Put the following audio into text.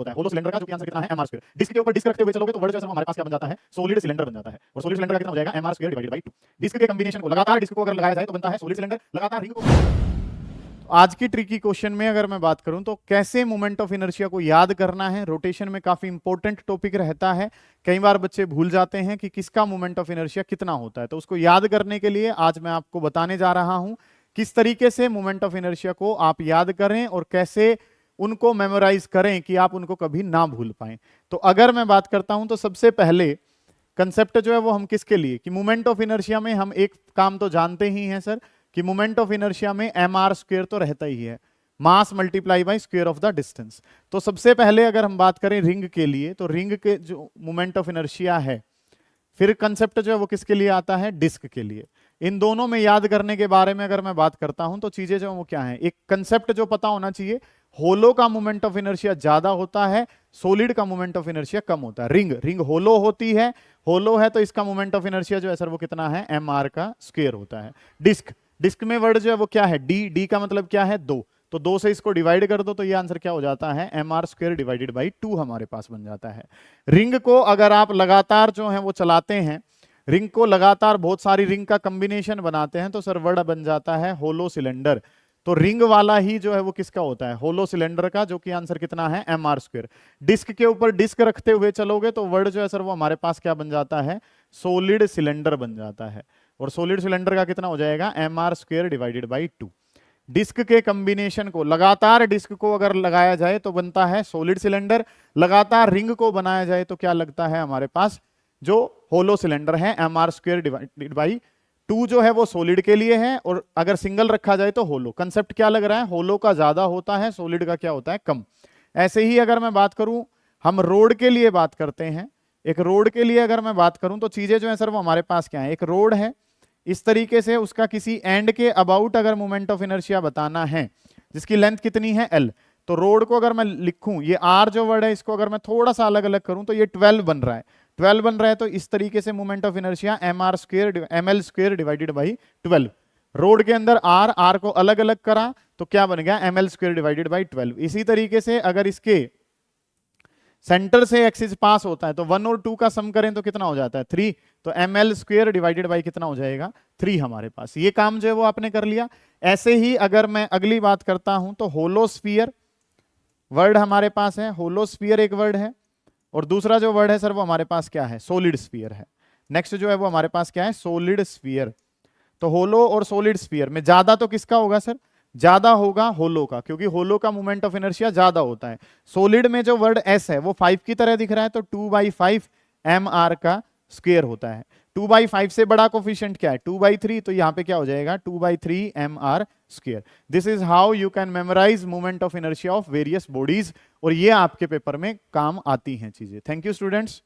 होता है hollow cylinder का, जो कि आंसर कितना है mr स्क्वायर। डिस्क के ऊपर डिस्क रखते हुए चलोगे तो वर्ड जो है हमारे पास क्या बन जाता है, सॉलिड सिलेंडर बन जाता है। और सॉलिड सिलेंडर का कितना हो जाएगा, mr square divided by 2। Disc के कॉम्बिनेशन को लगातार डिस्क को अगर लगाया जाए तो बनता है सॉलिड सिलेंडर, लगातार रिंग को। आज की ट्रिकी क्वेश्चन में अगर मैं बात करूं तो कैसे मोमेंट ऑफ इनर्शिया को याद करना है, रोटेशन में काफी इंपॉर्टेंट टॉपिक रहता है। कई बार बच्चे भूल जाते हैं कि किसका मोमेंट ऑफ इनर्शिया कितना होता है, तो उसको याद करने के लिए आज मैं आपको बताने जा रहा हूं किस तरीके से मोमेंट ऑफ इनर्शिया को आप याद करें और कैसे उनको मेमोराइज करें कि आप उनको कभी ना भूल पाए। तो अगर मैं बात करता हूं तो सबसे पहले कंसेप्ट जो है वो हम किसके लिए, कि मोमेंट ऑफ इनर्शिया में हम एक काम तो जानते ही हैं सर कि मोमेंट ऑफ इनर्शिया में mr स्क्वायर तो रहता ही है, मास multiply by square of the distance. तो सबसे पहले अगर हम बात करें रिंग के लिए, तो रिंग के जो मोमेंट ऑफ इनर्शिया है, फिर कंसेप्ट जो है वो किसके लिए आता है, डिस्क के लिए। इन दोनों में याद करने के बारे में अगर मैं बात करता हूं तो चीजें जो वो क्या है, एक कंसेप्ट जो पता होना चाहिए, होलो का मोमेंट ऑफ इनर्शिया ज्यादा होता है, सॉलिड का मोमेंट ऑफ इनर्शिया कम होता है। रिंग रिंग होलो होती है, होलो है तो इसका मोमेंट ऑफ इनर्शिया जो है सर वो कितना है, mr का स्क्वायर होता है। डिस्क डिस्क में वर्ड जो है वो क्या है, डी, डी का मतलब क्या है, 2, तो 2 से इसको डिवाइड कर दो तो ये आंसर क्या हो जाता है, mr स्क्वायर डिवाइडेड बाई 2 हमारे पास बन जाता है। रिंग को अगर आप लगातार जो है वो चलाते हैं, रिंग को लगातार बहुत सारी रिंग का कॉम्बिनेशन बनाते हैं तो सर वर्ड बन जाता है होलो सिलेंडर। तो रिंग वाला ही जो है वो किसका होता है, होलो सिलेंडर का, जो कि आंसर कितना है, mr स्क्वायर। डिस्क के ऊपर डिस्क रखते हुए चलोगे तो वर्ड जो है सर वो हमारे पास क्या बन जाता है, सॉलिड सिलेंडर बन जाता है। और सॉलिड सिलेंडर का कितना हो जाएगा, mr square divided by 2। Disc के कॉम्बिनेशन को, लगातार डिस्क को अगर लगाया जाए तो बनता है सॉलिड सिलेंडर, लगातार रिंग को बनाया जाए तो क्या लगता है हमारे पास, जो होलो सिलेंडर है, mr स्क्वायर डिवाइडेड बाई 2 जो है वो सॉलिड के लिए है, और अगर सिंगल रखा जाए तो होलो। कंसेप्ट क्या लग रहा है, होलो का ज्यादा होता है, सॉलिड का क्या होता है, कम। ऐसे ही अगर मैं बात करूं, हम रोड के लिए बात करते हैं, एक रोड के लिए अगर मैं बात करूं तो चीजें जो है सर वो हमारे पास क्या है, एक रोड है, इस तरीके से उसका किसी एंड के अबाउट अगर मोमेंट ऑफ इनर्शिया बताना है, जिसकी लेंथ कितनी है l, तो रोड को अगर मैं लिखूं, ये r जो वर्ड है इसको अगर मैं थोड़ा सा अलग अलग करूं तो ये 12 बन रहा है, 12 बन रहा है, तो इस तरीके से moment of inertia mr square ml square divided by 12। Road के अंदर r को अलग अलग करा तो क्या बन गया, ml स्क्वायर डिवाइडेड बाई 12। इसी तरीके से अगर इसके सेंटर से एक्सिस पास होता है तो 1 और 2 का सम करें तो कितना हो जाता है, 3, तो ml स्क्वायर डिवाइडेड बाई कितना हो जाएगा, 3 हमारे पास। ये काम जो है वो आपने कर लिया। ऐसे ही अगर मैं अगली बात करता हूं तो होलोस्फीयर वर्ड हमारे पास है, होलोस्फीयर एक वर्ड है, और दूसरा जो वर्ड है सर वो हमारे पास क्या है, सॉलिड स्फीयर है। नेक्स्ट जो है वो हमारे पास क्या है, सॉलिड स्फीयर। तो होलो और सॉलिड स्फीयर में ज्यादा तो किसका होगा सर, ज्यादा होगा होलो का, क्योंकि होलो का मोमेंट ऑफ इनर्शिया ज्यादा होता है। सॉलिड में जो वर्ड एस है वो 5 की तरह दिख रहा है, तो 2/5 mr का स्क्वायर होता है। 2/5 से बड़ा कोफिशिएंट क्या है, 2/3, तो यहाँ पे क्या हो जाएगा, 2/3 mr square. This is how you can memorise moment of inertia of various bodies, और ये आपके पेपर में काम आती हैं चीजें। Thank you students.